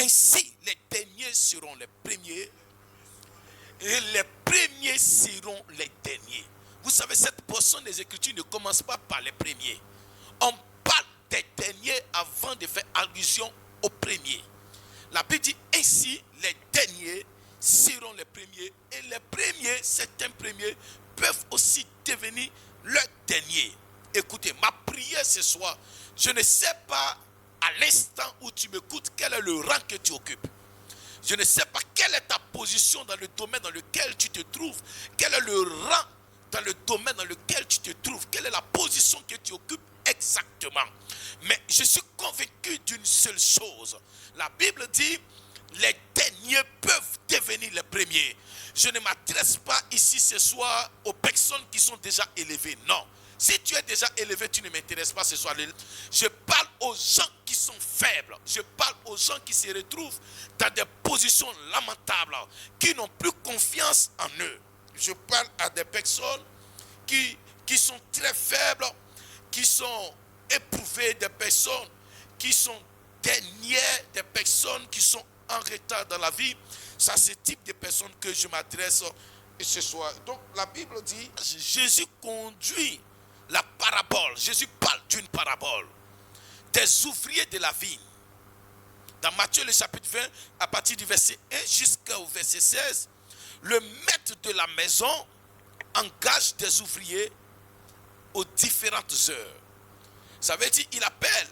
ainsi les derniers seront les premiers et les premiers seront les derniers. Vous savez, cette portion des Écritures ne commence pas par les premiers. On parle des derniers avant de faire allusion aux premiers. La Bible dit ainsi les derniers seront les premiers et les premiers, certains premiers peuvent aussi devenir leurs derniers. Écoutez, ma prière ce soir, je ne sais pas à l'instant où tu m'écoutes quel est le rang que tu occupes. Je ne sais pas quelle est ta position dans le domaine dans lequel tu te trouves. Quel est le rang dans le domaine dans lequel tu te trouves. Quelle est la position que tu occupes exactement. Mais je suis convaincu d'une seule chose. La Bible dit, les derniers peuvent devenir les premiers. Je ne m'adresse pas ici ce soir aux personnes qui sont déjà élevées. Non. Si tu es déjà élevé, tu ne m'intéresses pas ce soir. Je parle aux gens qui sont faibles. Je parle aux gens qui se retrouvent dans des positions lamentables, qui n'ont plus confiance en eux. Je parle à des personnes qui sont très faibles, qui sont éprouvées, des personnes qui sont dernières, des personnes qui sont en retard dans la vie. C'est à ce type de personnes que je m'adresse ce soir. Donc la Bible dit, Jésus conduit la parabole. Jésus parle d'une parabole des ouvriers de la vigne. Dans Matthieu le chapitre 20, à partir du verset 1 jusqu'au verset 16, le maître de la maison engage des ouvriers aux différentes heures. Ça veut dire qu'il appelle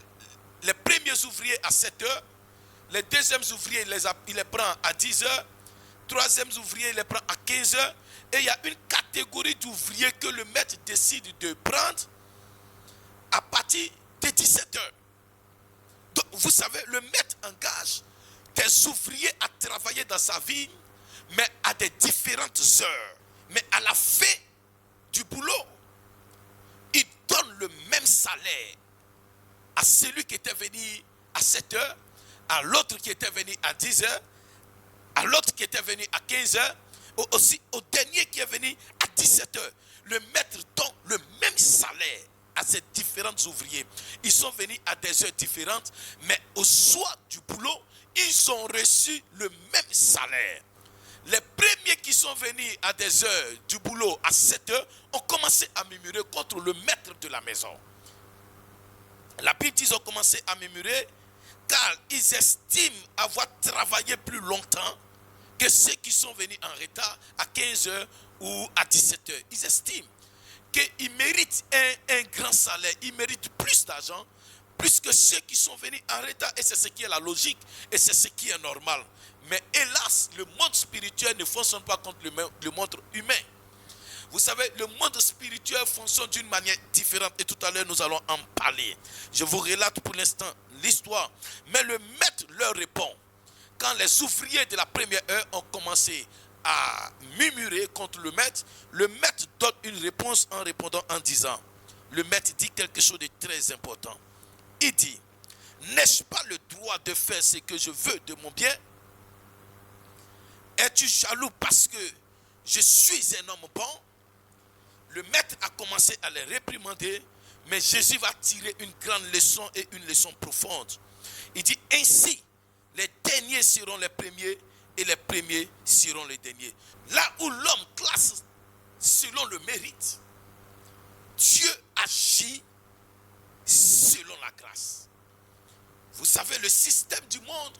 les premiers ouvriers à 7 heures, les deuxièmes ouvriers il les prend à 10 heures, troisième ouvrier il les prend à 15 heures, et il y a une catégorie d'ouvriers que le maître décide de prendre à partir de 17 heures. Donc vous savez, le maître engage des ouvriers à travailler dans sa vigne, mais à des différentes heures. Mais à la fin du boulot, il donne le même salaire à celui qui était venu à 7 heures, à l'autre qui était venu à 10 heures, à l'autre qui était venu à 15 heures, aussi au dernier qui est venu à 17 heures. Le maître donne le même salaire à ces différents ouvriers. Ils sont venus à des heures différentes, mais au soir du boulot, ils ont reçu le même salaire. Les premiers qui sont venus à des heures du boulot à 7 heures ont commencé à murmurer contre le maître de la maison. La Bible dit qu'ils ont commencé à murmurer car ils estiment avoir travaillé plus longtemps que ceux qui sont venus en retard à 15 heures ou à 17 heures. Ils estiment qu'ils méritent un grand salaire, ils méritent plus d'argent, plus que ceux qui sont venus en retard. Et c'est ce qui est la logique, et c'est ce qui est normal. Mais hélas, le monde spirituel ne fonctionne pas contre le monde humain. Vous savez, le monde spirituel fonctionne d'une manière différente. Et tout à l'heure, nous allons en parler. Je vous relate pour l'instant l'histoire. Mais le maître leur répond. Quand les ouvriers de la première heure ont commencé à murmurer contre le maître donne une réponse en répondant en disant, le maître dit quelque chose de très important. Il dit, n'ai-je pas le droit de faire ce que je veux de mon bien? Es-tu jaloux parce que je suis un homme bon? Le maître a commencé à les réprimander, mais Jésus va tirer une grande leçon et une leçon profonde. Il dit, ainsi, les derniers seront les premiers et les premiers seront les derniers. Là où l'homme classe selon le mérite, Dieu agit selon la grâce. Vous savez, le système du monde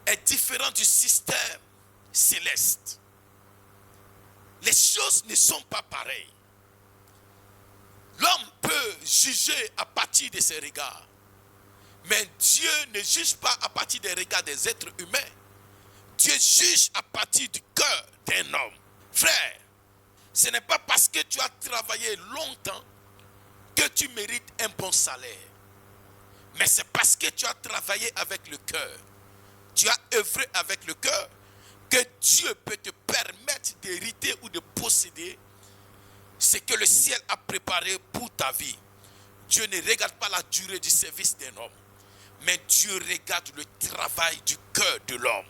est différent du système céleste. Les choses ne sont pas pareilles. L'homme peut juger à partir de ses regards. Mais Dieu ne juge pas à partir des regards des êtres humains. Dieu juge à partir du cœur d'un homme. Frère, ce n'est pas parce que tu as travaillé longtemps que tu mérites un bon salaire. Mais c'est parce que tu as travaillé avec le cœur. Tu as œuvré avec le cœur que Dieu peut te permettre d'hériter ou de posséder ce que le ciel a préparé pour ta vie. Dieu ne regarde pas la durée du service d'un homme, mais Dieu regarde le travail du cœur de l'homme.